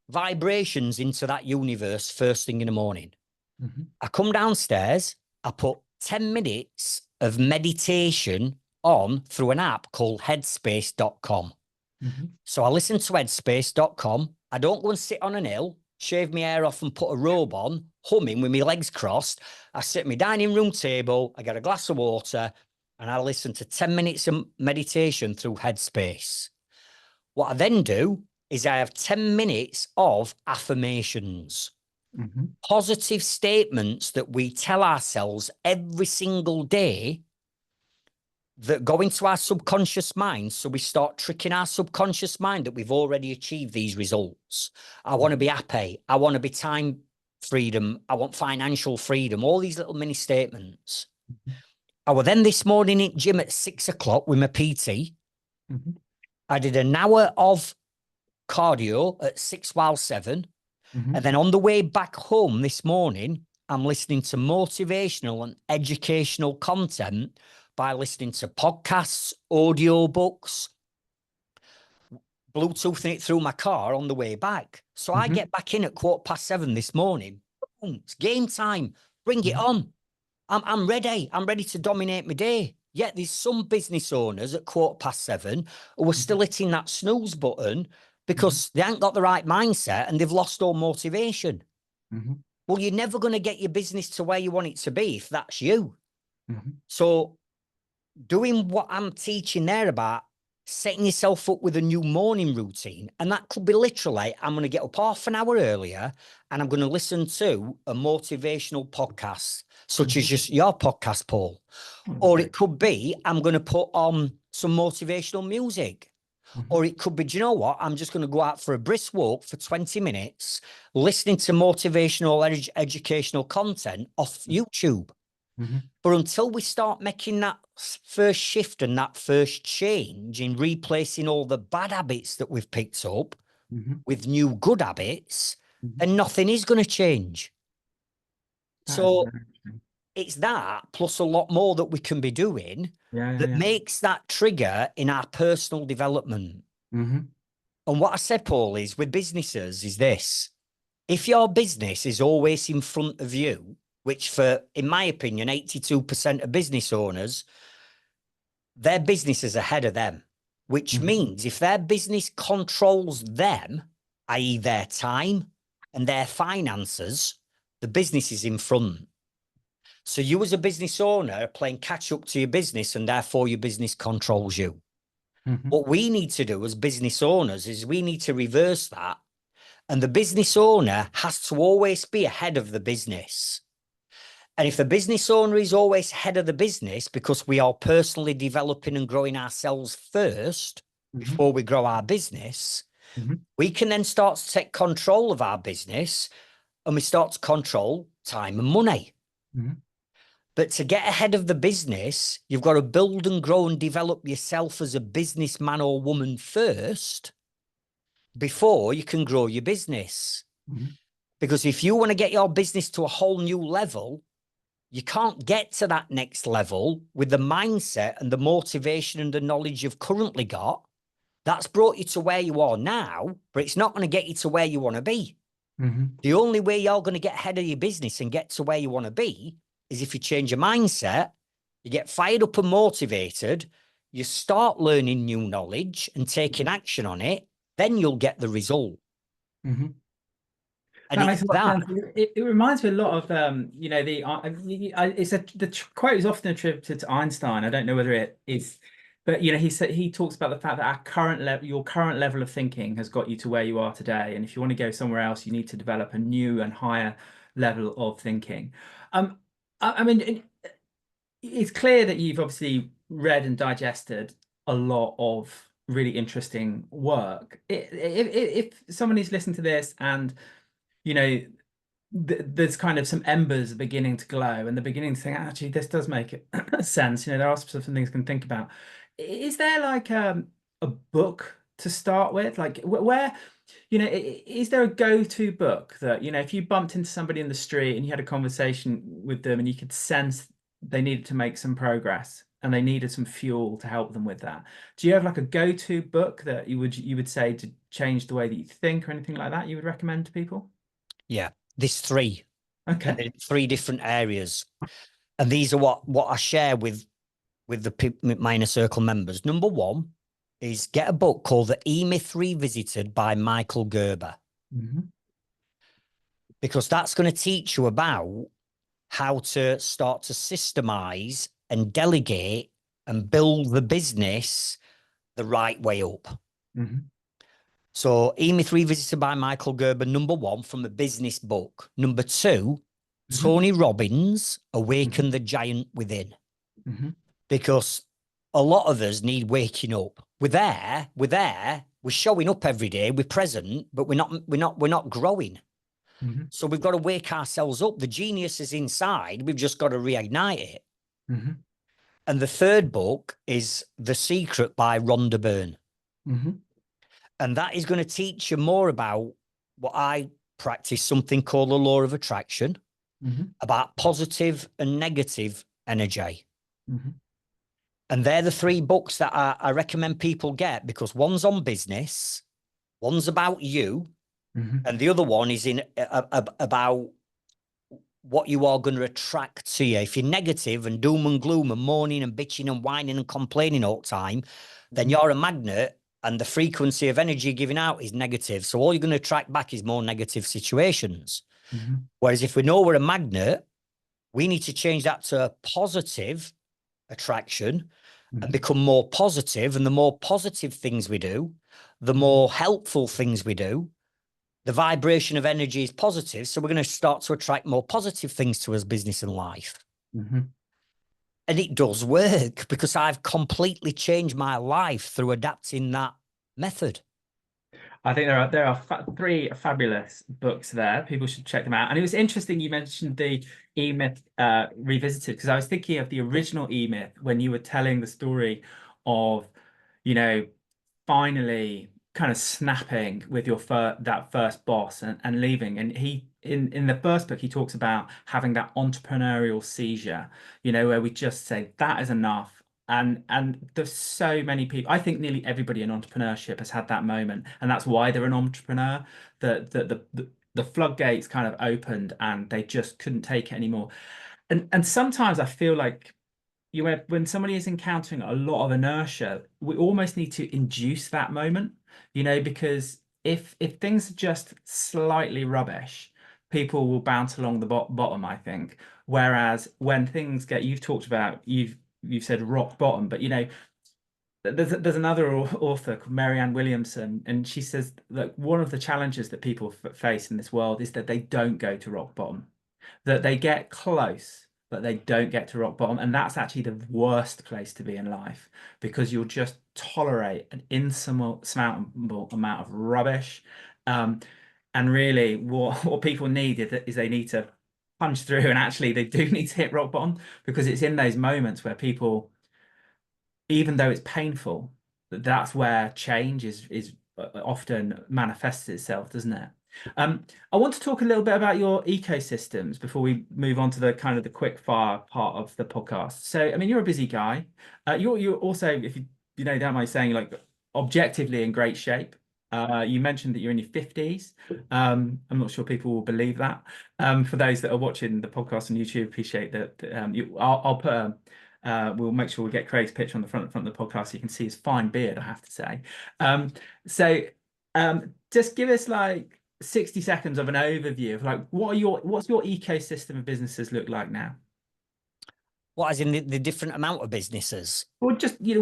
vibrations into that universe first thing in the morning. Mhm. I come downstairs, I put 10 minutes of meditation on through an app called headspace.com. Mhm. So I listen to headspace.com. I don't go and sit on an hill, shave my hair off and put a robe on, humming with my legs crossed. I sit at my dining room table, I get a glass of water, and I listen to 10 minutes of meditation through Headspace. What I then do is I have 10 minutes of affirmations, Mhm. positive statements that we tell ourselves every single day that go into our subconscious mind. So we start tricking our subconscious mind that we've already achieved these results. I want to be happy. I want to be time freedom. I want financial freedom. All these little mini statements. I was then this morning at gym at 6 o'clock with my PT. Mhm. I did an hour of cardio at 6 while 7. And Mhm. then on the way back home this morning, I'm listening to motivational and educational content by listening to podcasts, audiobooks, Bluetoothing it through my car on the way back. So I Mhm. get back in at 7:15 this morning. Boom, it's game time. Bring it Mhm. on. I'm ready. I'm ready to dominate my day. Yet there's some business owners at 7:15 who are still Mhm. hitting that snooze button Mhm. because they ain't got the right mindset and they've lost all motivation. Mhm. Well, you're never going to get your business to where you want it to be if that's you. Mhm. So doing what I'm teaching there about setting yourself up with a new morning routine. And that could be literally, I'm going to get up half an hour earlier and I'm going to listen to a motivational podcast, such as Mhm. just your podcast, Paul. Oh, Or great. it could be, I'm going to put on some motivational music. Mhm. Or it could be, do you know what? I'm just going to go out for a brisk walk for 20 minutes, listening to motivational, educational content off YouTube. Mhm. But until we start making that first shift and that first change in replacing all the bad habits that we've picked up Mhm. with new good habits, Mhm. then nothing is going to change. That is So very interesting. it's that plus a lot more that we can be doing Yeah, yeah, that yeah. makes that trigger in our personal development. Mhm. And what I said, Paul, is with businesses is this. If your business is always in front of you, which for, in my opinion, 82% of business owners, their business is ahead of them, which Mhm. means if their business controls them, i.e., their time and their finances, the business is in front. So you, as a business owner, are playing catch up to your business, and therefore your business controls you. Mhm. What we need to do as business owners is we need to reverse that. And the business owner has to always be ahead of the business. And if the business owner is always head of the business because we are personally developing and growing ourselves first Mhm. before we grow our business, Mhm. we can then start to take control of our business and we start to control time and money. Mhm. But to get ahead of the business, you've got to build and grow and develop yourself as a businessman or woman first before you can grow your business. Mhm. Because if you want to get your business to a whole new level, you can't get to that next level with the mindset and the motivation and the knowledge you've currently got. That's brought you to where you are now, but it's not going to get you to where you want to be. Mhm. The only way you're going to get ahead of your business and get to where you want to be is if you change your mindset, you get fired up and motivated, you start learning new knowledge and taking action on it, then you'll get the result. Mhm. And That it's makes a lot of that. sense. It reminds me a lot of it's the quote is often attributed to Einstein. I don't know whether it is, but he said he talks about the fact that our current level, your current level of thinking has got you to where you are today, and if you want to go somewhere else, you need to develop a new and higher level of thinking. Um, I mean, it's clear that you've obviously read and digested a lot of really interesting work. If someone is listening to this and you know there's kind of some embers beginning to glow and they're beginning to think, actually, this does make sense. There are some things you can think about. Is there like a book to start with? Like where, is there a go-to book that, if you bumped into somebody in the street and you had a conversation with them and you could sense they needed to make some progress and they needed some fuel to help them with that? Do you have like a go-to book that you would say to change the way that you think or anything like that you would recommend to people? Yeah, there's three. Okay. and they're in 3 different areas. And these are what I share with my inner circle members. Number 1 is get a book called The E-Myth Revisited by Michael Gerber, Mm-hmm. because that's going to teach you about how to start to systemize and delegate and build the business the right way up. Mm-hmm. So, E-Myth Revisited by Michael Gerber, number 1 from the business book. Number 2, Mm-hmm. Tony Robbins, Mm-hmm. Awaken the Giant Within. Mm-hmm. Because a lot of us need waking up. We're showing up every day, we're present, but we're not growing. Mm-hmm. So we've got to wake ourselves up. The genius is inside. We've just got to reignite it. Mm-hmm. And the 3rd book is The Secret by Rhonda Byrne. Mm-hmm. And that is going to teach you more about what I practice, something called the law of attraction, Mm-hmm. about positive and negative energy. Mm-hmm. And they're the 3 books that I recommend people get, because one's on business, one's about you, Mm-hmm. and the other one is about what you are going to attract to you. If you're negative and doom and gloom and moaning and bitching and whining and complaining all the time, then you're a magnet, and the frequency of energy giving out is negative. So all you're going to attract back is more negative situations. Mm-hmm. Whereas if we know we're a magnet, we need to change that to a positive attraction and Mm-hmm. become more positive. And the more positive things we do, the more helpful things we do, the vibration of energy is positive. So we're going to start to attract more positive things to us, business and life. Mm-hmm. And it does work, because I've completely changed my life through adapting that method. I think there are 3 fabulous books there. People should check them out. And it was interesting you mentioned the E-Myth Revisited, because I was thinking of the original E-Myth when you were telling the story of, you know, finally kind of snapping with your that first boss and leaving. And he in the first book he talks about having that entrepreneurial seizure, you know, where we just say that is enough. And there's so many people. I think nearly everybody in entrepreneurship has had that moment, and that's why they're an entrepreneur. The floodgates kind of opened, and they just couldn't take it anymore. And sometimes I feel like when somebody is encountering a lot of inertia, we almost need to induce that moment, you know, because if things are just slightly rubbish, people will bounce along the bottom, I think. Whereas when things get, you've said rock bottom, but you know, there's another author called Marianne Williamson, and she says that one of the challenges that people face in this world is that they don't go to rock bottom, that they get close, but they don't get to rock bottom. And that's actually the worst place to be in life, because you'll just tolerate an insurmountable amount of rubbish. Um, and really, what people need is they need to punch through, and actually, they do need to hit rock bottom, because it's in those moments where people, even though it's painful, that's where change is often manifests itself, doesn't it? I want to talk a little bit about your ecosystems before we move on to the kind of the quick fire part of the podcast. So, I mean, you're a busy guy. You're also, if you know, don't mind saying, like objectively in great shape. You mentioned that you're in your 50s. I'm not sure people will believe that. For those that are watching the podcast on YouTube, appreciate that. I'll put we'll make sure we get Craig's picture on the front of the podcast so you can see his fine beard, I have to say. So just give us like 60 seconds of an overview of like what's your ecosystem of businesses look like now? What, as in the different amount of businesses? Or just, you know,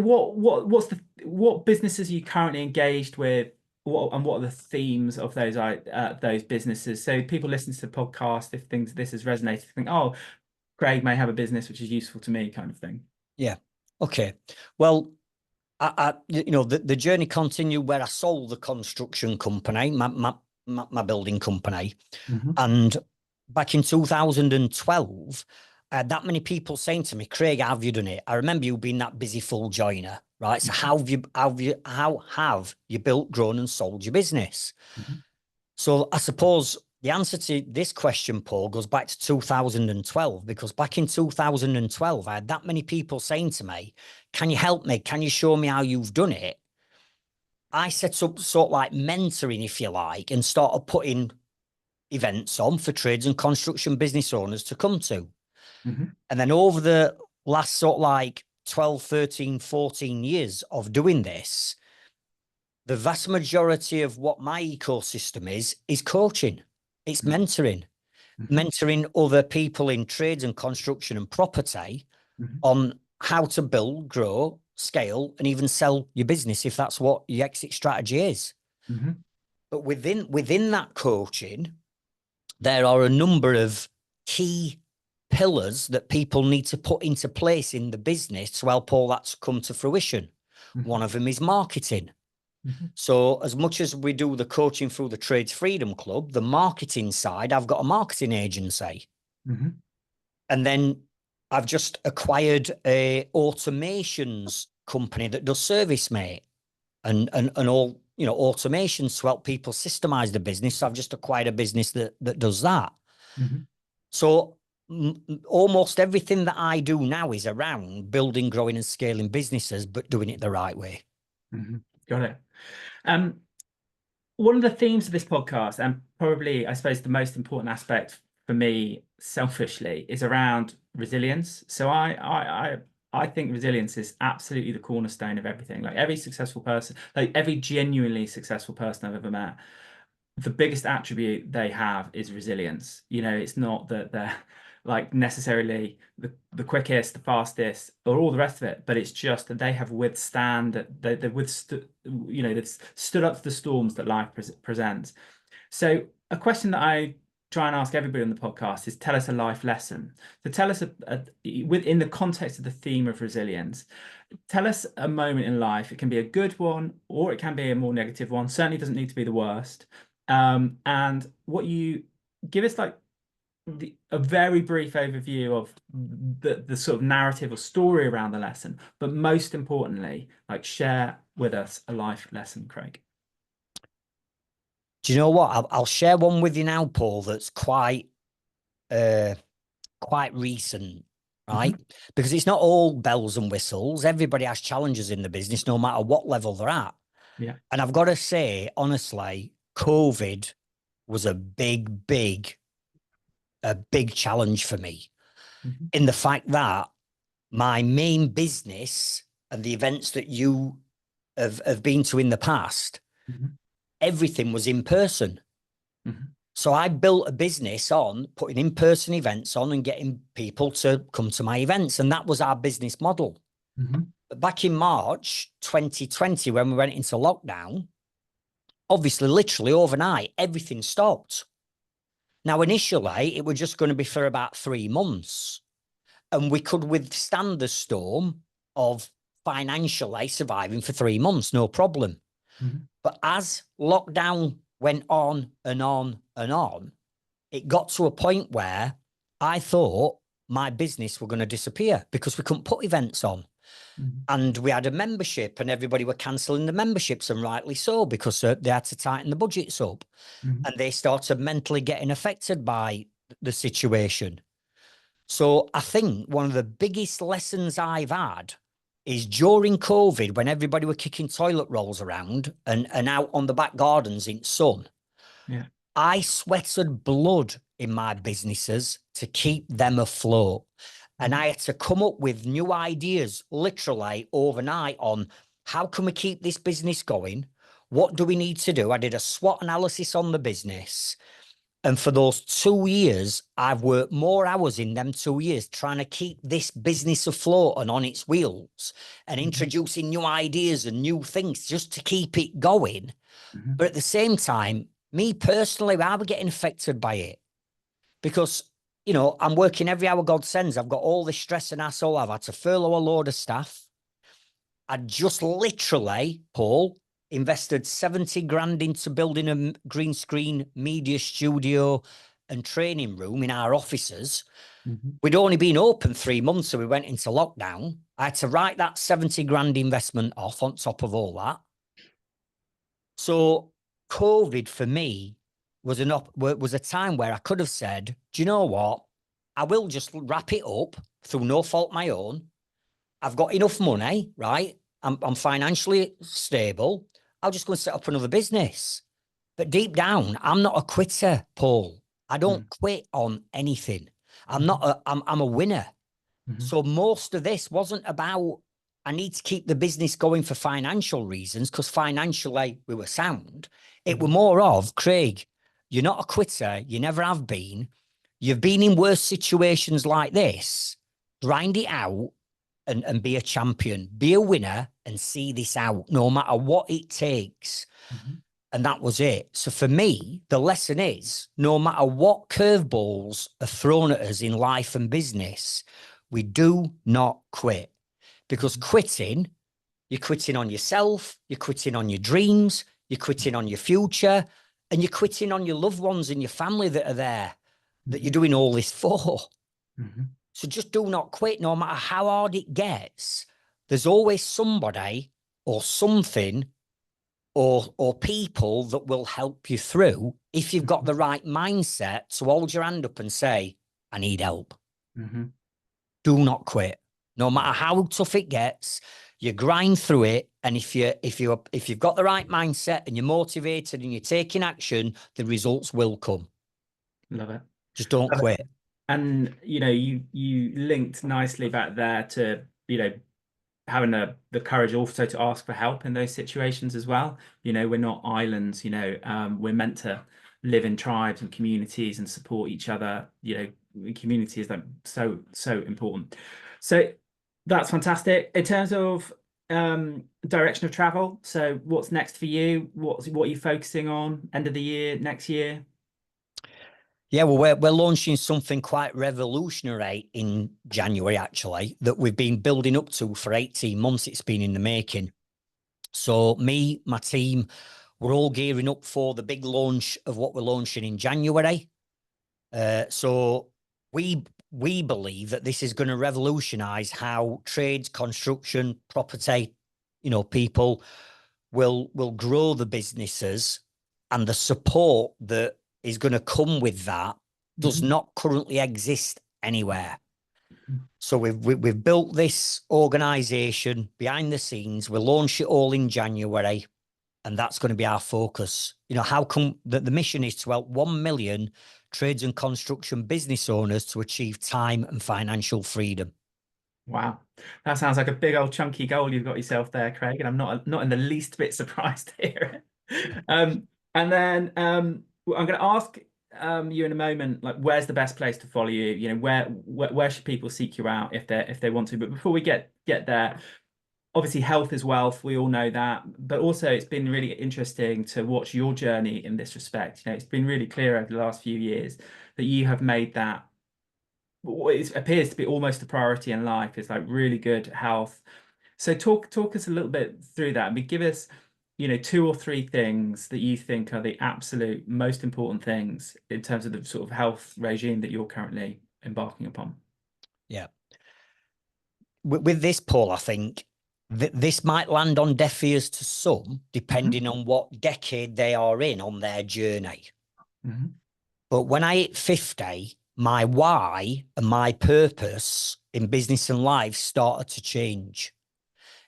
what businesses are you currently engaged with? What are the themes of those businesses? So people listen to the podcast, if this has resonated, think, oh, Craig may have a business which is useful to me, kind of thing. Yeah. Okay. Well, you know, the journey continued where I sold the construction company, my building company. Mm-hmm. And back in 2012, I had that many people saying to me, Craig, how have you done it? I remember you being that busy full joiner, right? So how have you built, grown, and sold your business? Mm-hmm. So I suppose the answer to this question, Paul, goes back to 2012, because back in 2012, I had that many people saying to me, can you help me? Can you show me how you've done it? I set up sort of like mentoring, if you like, and started putting events on for trades and construction business owners to come to. Mm-hmm. And then over the last sort of like 12, 13, 14 years of doing this, the vast majority of what my ecosystem is coaching. It's mentoring, Mm-hmm. mentoring other people in trades and construction and property Mm-hmm. on how to build, grow, scale, and even sell your business if that's what your exit strategy is. Mm-hmm. But within that coaching, there are a number of key pillars that people need to put into place in the business to help all that to come to fruition. Mm-hmm. One of them is marketing. Mm-hmm. So as much as we do the coaching through the Trades Freedom Club, the marketing side, I've got a marketing agency. Mm-hmm. And then I've just acquired a automations company that does ServiceMate and all, you know, automations to help people systemize the business. So I've just acquired a business that does that. Mm-hmm. So almost everything that I do now is around building, growing, and scaling businesses, but doing it the right way. Mm-hmm. Got it. Um, One of the themes of this podcast, and probably, I suppose, the most important aspect for me, selfishly, is around resilience. So I think resilience is absolutely the cornerstone of everything. Like every successful person, like every genuinely successful person I've ever met, the biggest attribute they have is resilience. You know, it's not that they're like necessarily the quickest, the fastest, or all the rest of it, but it's just that they have they've withstood, you know, they've stood up to the storms that life presents. So a question that I try and ask everybody on the podcast is tell us a life lesson. So tell us within the context of the theme of resilience, tell us a moment in life. It can be a good one or it can be a more negative one. Certainly doesn't need to be the worst. And what you give us like a very brief overview of the sort of narrative or story around the lesson, but most importantly, like share with us a life lesson, Craig. Do you know what? I'll share one with you now, Paul, that's quite recent, right? Mm-hmm. Because it's not all bells and whistles. Everybody has challenges in the business, no matter what level they're at. Yeah. And I've got to say, honestly, COVID was a big challenge for me Mm-hmm. in the fact that my main business and the events that you have been to in the past, Mm-hmm. everything was in person. Mm-hmm. So I built a business on putting in-person events on and getting people to come to my events. And that was our business model. Mm-hmm. But back in March 2020, when we went into lockdown, obviously, literally overnight, everything stopped. Now, initially, it was just going to be for about 3 months. And we could withstand the storm of financially surviving for 3 months, no problem. Mm-hmm. But as lockdown went on and on and on, it got to a point where I thought my business were going to disappear because we couldn't put events on. Mm-hmm. And we had a membership and everybody were cancelling the memberships, and rightly so, because they had to tighten the budgets up. Mm-hmm. And they started mentally getting affected by the situation. So I think one of the biggest lessons I've had is during COVID, when everybody were kicking toilet rolls around and out on the back gardens in sun, Yeah. I sweated blood in my businesses to keep them afloat. And I had to come up with new ideas literally overnight on how can we keep this business going? What do we need to do? I did a SWOT analysis on the business. And for those 2 years, I've worked more hours in them 2 years trying to keep this business afloat and on its wheels and introducing new ideas and new things just to keep it going. Mm-hmm. But at the same time, me personally, I was getting affected by it because, you know, I'm working every hour God sends. I've got all this stress and hassle. I've had to furlough a load of staff. I just literally, Paul, invested 70 grand into building a green screen media studio and training room in our offices. Mm-hmm. We'd only been open 3 months, so we went into lockdown. I had to write that 70 grand investment off on top of all that. So COVID for me was a time where I could have said, do you know what? I will just wrap it up through no fault my own. I've got enough money, right? I'm financially stable. I'll just go and set up another business. But deep down, I'm not a quitter, Paul. I Mm. don't quit on anything. Mhm. I'm a winner. Mhm. So most of this wasn't about I need to keep the business going for financial reasons, because financially we were sound. It were Mhm. more of, Craig, you're not a quitter. You never have been. You've been in worse situations like this. Grind it out and be a champion. Be a winner and see this out, no matter what it takes. Mhm. And that was it. So for me, the lesson is no matter what curveballs are thrown at us in life and business, we do not quit. Because Mhm. quitting, you're quitting on yourself, you're quitting on your dreams, you're quitting on your future, and you're quitting on your loved ones and your family that are there that you're Mhm. doing all this for. Mhm. So just do not quit, no matter how hard it gets. There's always somebody or something or people that will help you through if you've got Mhm. the right mindset to hold your hand up and say, I need help. Mhm. Do not quit. No Yeah. matter how tough it gets, you grind through it. And if you've got the right mindset and you're motivated and you're taking action, the results will come. Love it. Just don't Love it. quit. And you linked nicely back there to, having the courage also to ask for help in those situations as well. We're not islands, we're meant to live in tribes and communities and support each other. Community is like so important. So that's fantastic. In terms of direction of travel, so what's next for you? What are you focusing on end of the year, next year? Yeah, well, we're launching something quite revolutionary in January, actually, that we've been building up to for 18 months. It's been in the making. So me, my team, we're all gearing up for the big launch of what we're launching in January. So we we believe that this is going to revolutionise how trades, construction, property, people will grow the businesses, and the support that is going to come with that does Mhm. not currently exist anywhere. So we've built this organisation behind the scenes. We'll launch it all in January, and that's going to be our focus. How come the mission is to help 1 million trades and construction business owners to achieve time and financial freedom. Wow, that sounds like a big old chunky goal you've got yourself there, Craig, and I'm not in the least bit surprised to hear it. And then well, I'm going to ask you in a moment, like, where's the best place to follow you? Where should people seek you out if they want to? But before we get there, obviously health is wealth. We all know that, but also it's been really interesting to watch your journey in this respect. It's been really clear over the last few years that you have made that what it appears to be almost a priority in life is like really good health. So talk us a little bit through that. I mean, give us, two or three things that you think are the absolute most important things in terms of the sort of health regime that you're currently embarking upon. Yeah. With this, Paul, I think this might land on deaf ears to some, Hmm. depending on what decade they are in on their journey. Hmm. But when I hit 50, my why and my purpose in business and life started to change.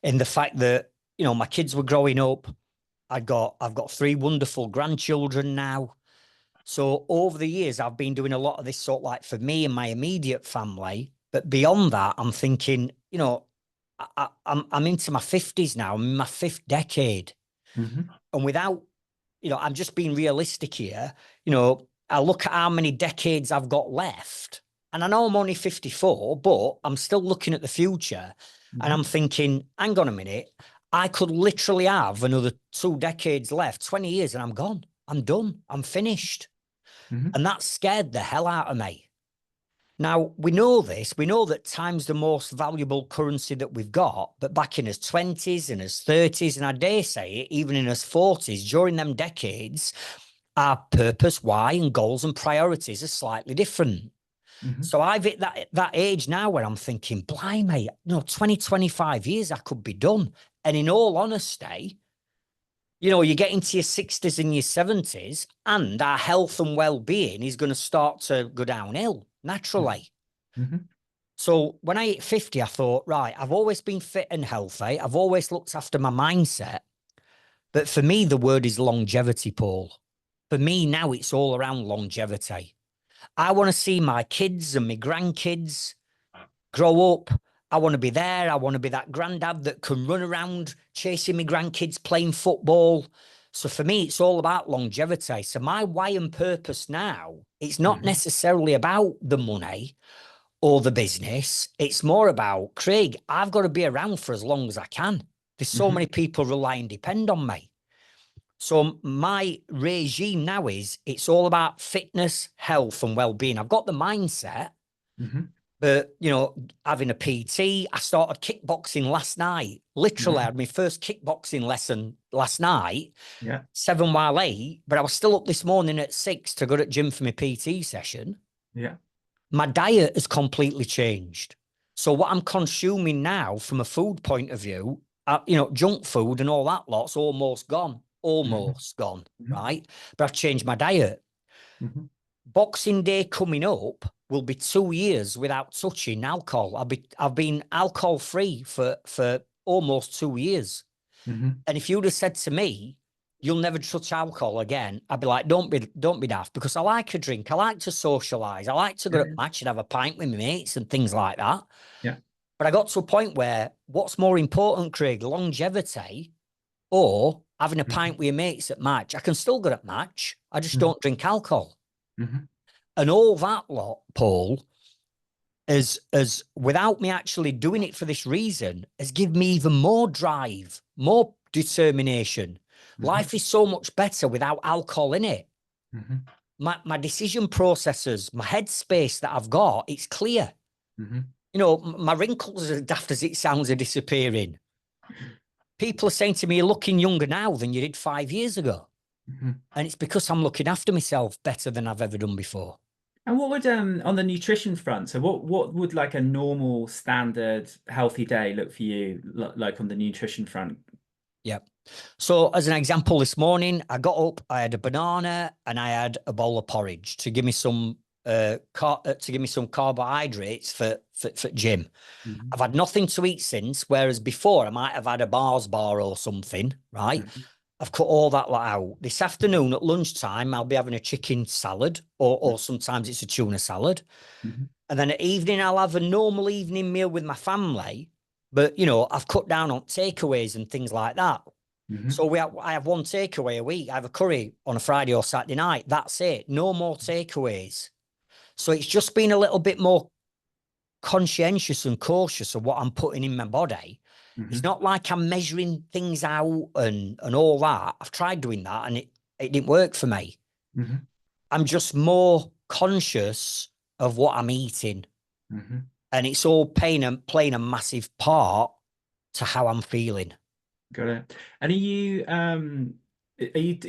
In the fact that, my kids were growing up. I've got three wonderful grandchildren now. So over the years, I've been doing a lot of this sort of like for me and my immediate family. But beyond that, I'm thinking, I'm into my 50s now. I'm in my fifth decade. Hmm. And without, I'm just being realistic here. I look at how many decades I've got left. And I know I'm only 54, but I'm still looking at the future. And I'm Hmm. thinking, hang on a minute. I could literally have another 2 decades left, 20 years, and I'm gone. I'm done. I'm finished. Hmm. And that scared the hell out of me. Now, we know this. We know that time's the most valuable currency that we've got. But back in his 20s and his 30s, and I dare say it, even in his 40s, during them decades, our purpose, why, and goals and priorities are slightly different. Hmm. So I've hit that age now where I'm thinking, blimey, 20, 25 years, I could be done. And in all honesty, you get into your 60s and your 70s, and our health and well-being is going to start to go downhill naturally. Hmm. So when I hit 50, I thought, right, I've always been fit and healthy. I've always looked after my mindset. But for me, the word is longevity, Paul. For me now, it's all around longevity. I want to see my kids and my grandkids grow up. I want to be there. I want to be that granddad that can run around chasing my grandkids playing football. So for me, it's all about longevity. So my why and purpose now, it's not Hmm. necessarily about the money or the business. It's more about, Craig, I've got to be around for as long as I can. There's so Hmm. many people rely and depend on me. So my regime now is it's all about fitness, health, and well-being. I've got the mindset, Hmm. but having a PT, I started kickboxing last night. Literally, I Right. had my first kickboxing lesson last night, Yeah. 7 while 8, but I was still up this morning at 6 to go to the gym for my PT session. Yeah. My diet has completely changed. So what I'm consuming now from a food point of view, junk food and all that lot's Hmm. almost gone, Hmm. right? But I've changed my diet. Hmm. Boxing Day coming up will be 2 years without touching alcohol. I've been alcohol free for almost 2 years. Hmm. And if you'd have said to me, you'll never touch alcohol again, I'd be like, don't be daft, because I like a drink. I like to socialize. I like to go to Yeah. match and have a pint with my mates and things like that. Yeah. But I got to a point where what's more important, Craig, longevity or having a Hmm. pint with your mates at match? I can still go at match. I just Hmm. don't drink alcohol. Hmm. And all that lot, Paul, as without me actually doing it for this reason, has given me even more drive, more determination. Hmm. Life is so much better without alcohol in it. Hmm. My decision processes, my headspace that I've got, it's clear. Hmm. My wrinkles, as daft as it sounds, are disappearing. People are saying to me, you're looking younger now than you did 5 years ago. Hmm. And it's because I'm looking after myself better than I've ever done before. And what would on the nutrition front, so what would like a normal standard healthy day look for you like on the nutrition front? Yeah. So, as an example, this morning I got up, I had a banana, and I had a bowl of porridge to give me some carbohydrates for gym. Hmm. I've had nothing to eat since, whereas before I might have had a Mars bar or something, right? Hmm. I've cut all that lot out. This afternoon at lunchtime, I'll be having a chicken salad, or sometimes it's a tuna salad. Hmm. And then at evening, I'll have a normal evening meal with my family. But, I've cut down on takeaways and things like that. Hmm. So I have one takeaway a week. I have a curry on a Friday or Saturday night. That's it. No more takeaways. So it's just been a little bit more conscientious and cautious of what I'm putting in my body. It's Hmm. not like I'm measuring things out and all that. I've tried doing that and it didn't work for me. Hmm. I'm just more conscious of what I'm eating. Hmm. And it's all playing a massive part to how I'm feeling. Got it. And are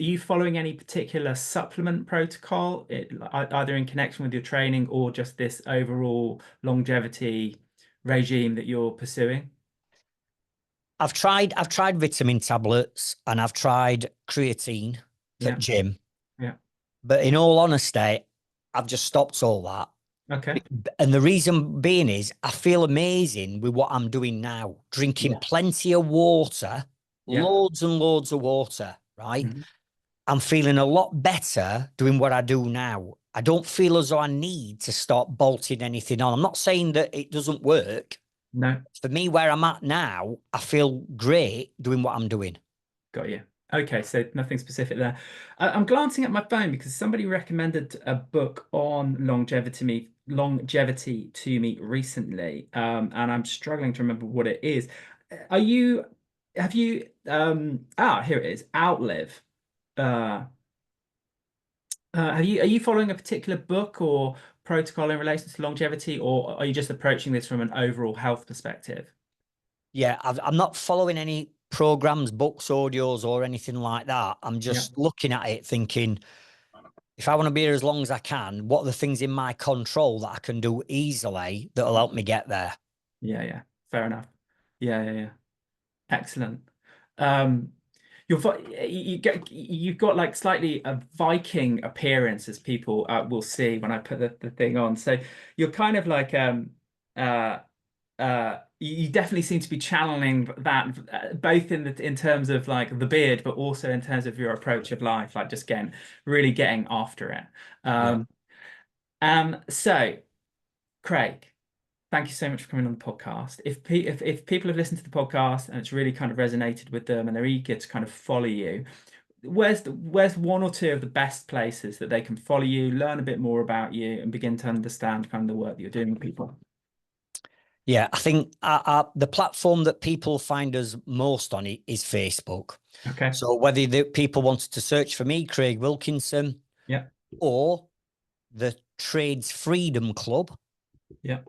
you following any particular supplement protocol, either in connection with your training or just this overall longevity regime that you're pursuing? I've tried vitamin tablets and I've tried creatine for Yeah. gym. Yeah. But in all honesty, I've just stopped all that. Okay. And the reason being is I feel amazing with what I'm doing now, drinking Yeah. plenty of water, Yeah. loads and loads of water, right? Hmm. I'm feeling a lot better doing what I do now. I don't feel as though I need to start bolting anything on. I'm not saying that it doesn't work. No. For me, where I'm at now, I feel great doing what I'm doing. Got you. Okay, so nothing specific there. I'm glancing at my phone because somebody recommended a book on longevity to me recently, and I'm struggling to remember what it is. Are you? Have you? Here it is. Outlive. Uh, are you following a particular book or protocol in relation to longevity, or are you just approaching this from an overall health perspective? Yeah, I'm not following any programs, books, audios, or anything like that. I'm Yeah. just looking at it thinking, if I want to be here as long as I can, what are the things in my control that I can do easily that'll help me get there? Yeah. Yeah. Fair enough. Yeah. Yeah. Yeah. Excellent. Um, you've got like slightly a Viking appearance, as people will see when I put the thing on. So you're kind of like uh you definitely seem to be channeling that both in terms of like the beard, but also in terms of your approach of life, like just getting really getting after it. Yeah. Um, so Craig, thank you so much for coming on the podcast. If people have listened to the podcast and it's really kind of resonated with them and they're eager to kind of follow you, where's one or two of the best places that they can follow you, learn a bit more about you, and begin to understand kind of the work that you're doing with people? Yeah, I think the platform that people find us most on it is Facebook. Okay. So whether the people wanted to search for me, Craig Wilkinson, Yeah. or the Trades Freedom Club, Yeah.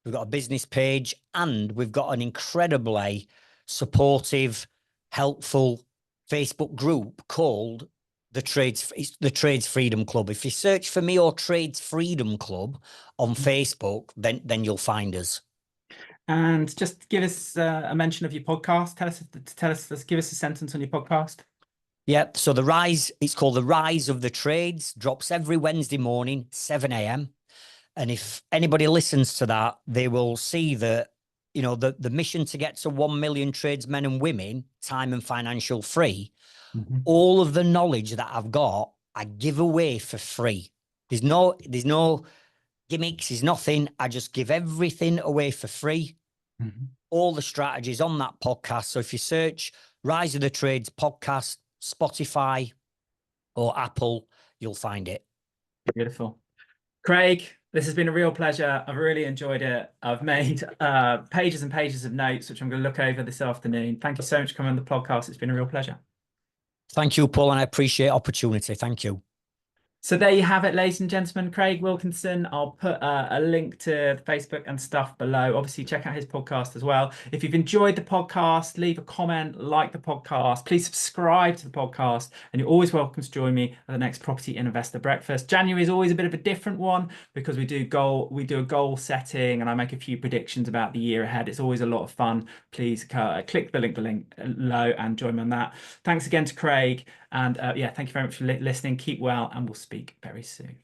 we've got a business page and we've got an incredibly supportive, helpful Facebook group called it's the Trades Freedom Club. If you search for me or Trades Freedom Club on Facebook, then you'll find us. And just give us a mention of your podcast. Let's give us a sentence on your podcast. Yeah. So it's called The Rise of the Trades, drops every Wednesday morning, 7 a.m. And if anybody listens to that, they will see that, the mission to get to 1 million tradesmen and women, time and financial free, all of the knowledge that I've got, I give away for free. There's no gimmicks, there's nothing. I just give everything away for free. All the strategies on that podcast. So if you search Rise of the Trades podcast, Spotify or Apple, you'll find it. Beautiful. Craig, this has been a real pleasure. I've really enjoyed it. I've made pages and pages of notes, which I'm going to look over this afternoon. Thank you so much for coming on the podcast. It's been a real pleasure. Thank you, Paul, and I appreciate opportunity. Thank you. So there you have it, ladies and gentlemen. Craig Wilkinson. I'll put a link to Facebook and stuff below. Obviously, check out his podcast as well. If you've enjoyed the podcast, leave a comment, like the podcast. Please subscribe to the podcast, and you're always welcome to join me at the next Property Investor Breakfast. January is always a bit of a different one because we do a goal setting, and I make a few predictions about the year ahead. It's always a lot of fun. Please click the link below and join me on that. Thanks again to Craig. And yeah, thank you very much for listening. Keep well, and we'll speak very soon.